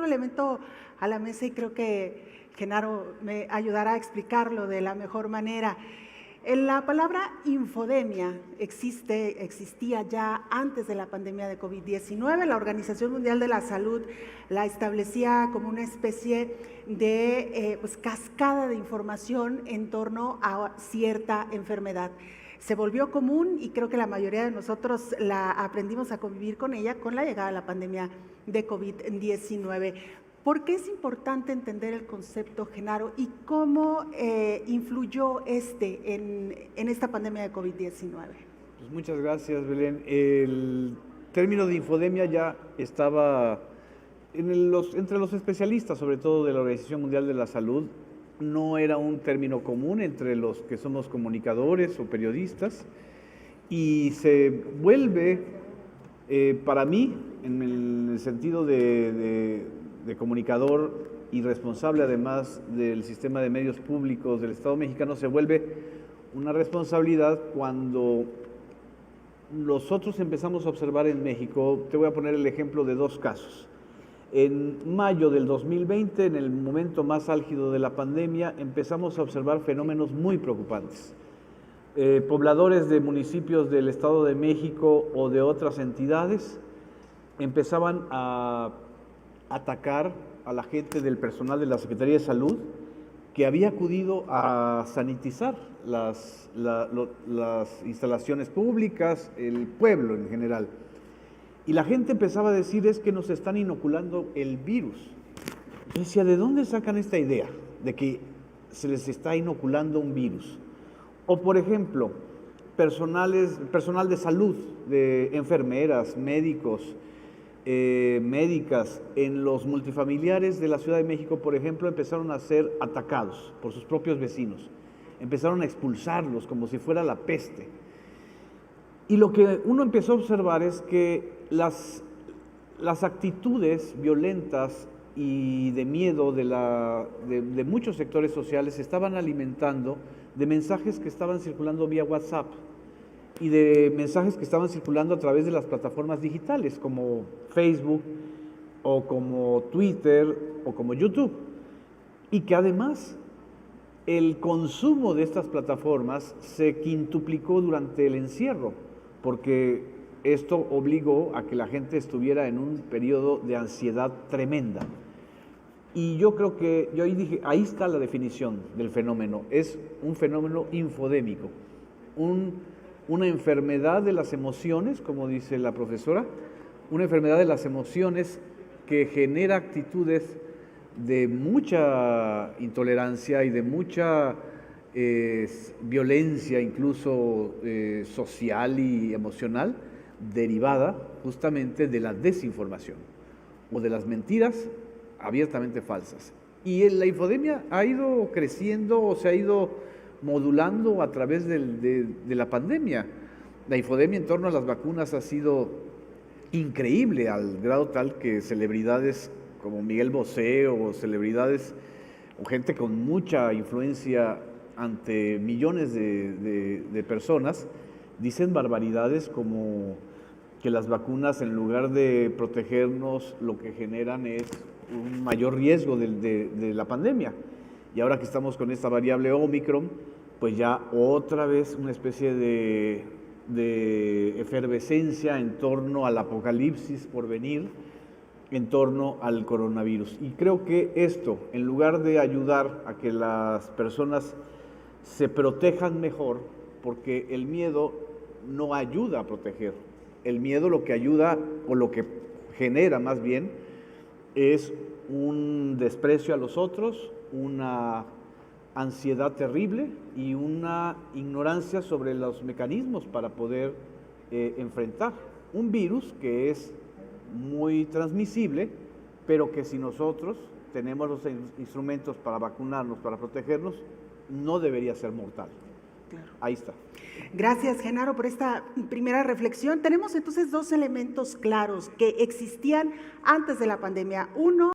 elemento a la mesa y creo que Genaro me ayudará a explicarlo de la mejor manera. La palabra infodemia existía ya antes de la pandemia de COVID-19. La Organización Mundial de la Salud la establecía como una especie de cascada de información en torno a cierta enfermedad. Se volvió común y creo que la mayoría de nosotros la aprendimos a convivir con ella con la llegada de la pandemia de COVID-19. ¿Por qué es importante entender el concepto, Genaro, y cómo influyó en esta pandemia de COVID-19? Pues muchas gracias, Belén. El término de infodemia ya estaba entre los especialistas, sobre todo de la Organización Mundial de la Salud. No era un término común entre los que somos comunicadores o periodistas y se vuelve, para mí, en el sentido de comunicador y responsable además del sistema de medios públicos del Estado mexicano, se vuelve una responsabilidad cuando nosotros empezamos a observar en México. Te voy a poner el ejemplo de dos casos. En mayo del 2020, en el momento más álgido de la pandemia, empezamos a observar fenómenos muy preocupantes. Pobladores de municipios del Estado de México o de otras entidades empezaban a atacar a la gente del personal de la Secretaría de Salud que había acudido a sanitizar las instalaciones públicas, el pueblo en general. Y la gente empezaba a decir, es que nos están inoculando el virus. Yo decía, ¿de dónde sacan esta idea de que se les está inoculando un virus? O por ejemplo, personal de salud, de enfermeras, médicos, médicas en los multifamiliares de la Ciudad de México, por ejemplo, empezaron a ser atacados por sus propios vecinos. Empezaron a expulsarlos como si fuera la peste. Y lo que uno empezó a observar es que las actitudes violentas y de miedo de muchos sectores sociales se estaban alimentando de mensajes que estaban circulando vía WhatsApp y de mensajes que estaban circulando a través de las plataformas digitales como Facebook o como Twitter o como YouTube. Y que además el consumo de estas plataformas se quintuplicó durante el encierro, porque esto obligó a que la gente estuviera en un periodo de ansiedad tremenda. Y yo creo que, yo ahí dije, ahí está la definición del fenómeno, es un fenómeno infodémico, una enfermedad de las emociones, como dice la profesora, una enfermedad de las emociones que genera actitudes de mucha intolerancia y de mucha violencia, incluso social y emocional, derivada justamente de la desinformación o de las mentiras abiertamente falsas. Y la infodemia ha ido creciendo o se ha ido modulando a través de la pandemia. La infodemia en torno a las vacunas ha sido increíble, al grado tal que celebridades como Miguel Bosé o celebridades o gente con mucha influencia ante millones de personas dicen barbaridades como que las vacunas, en lugar de protegernos, lo que generan es un mayor riesgo de la pandemia. Y ahora que estamos con esta variable Omicron, pues ya otra vez una especie de efervescencia en torno al apocalipsis por venir, en torno al coronavirus. Y creo que esto, en lugar de ayudar a que las personas se protejan mejor, porque el miedo no ayuda a proteger, el miedo lo que ayuda o lo que genera más bien es un desprecio a los otros, una ansiedad terrible y una ignorancia sobre los mecanismos para poder enfrentar un virus que es muy transmisible, pero que si nosotros tenemos los instrumentos para vacunarnos, para protegernos, no debería ser mortal. Claro. Ahí está. Gracias, Genaro, por esta primera reflexión. Tenemos entonces dos elementos claros que existían antes de la pandemia. Uno,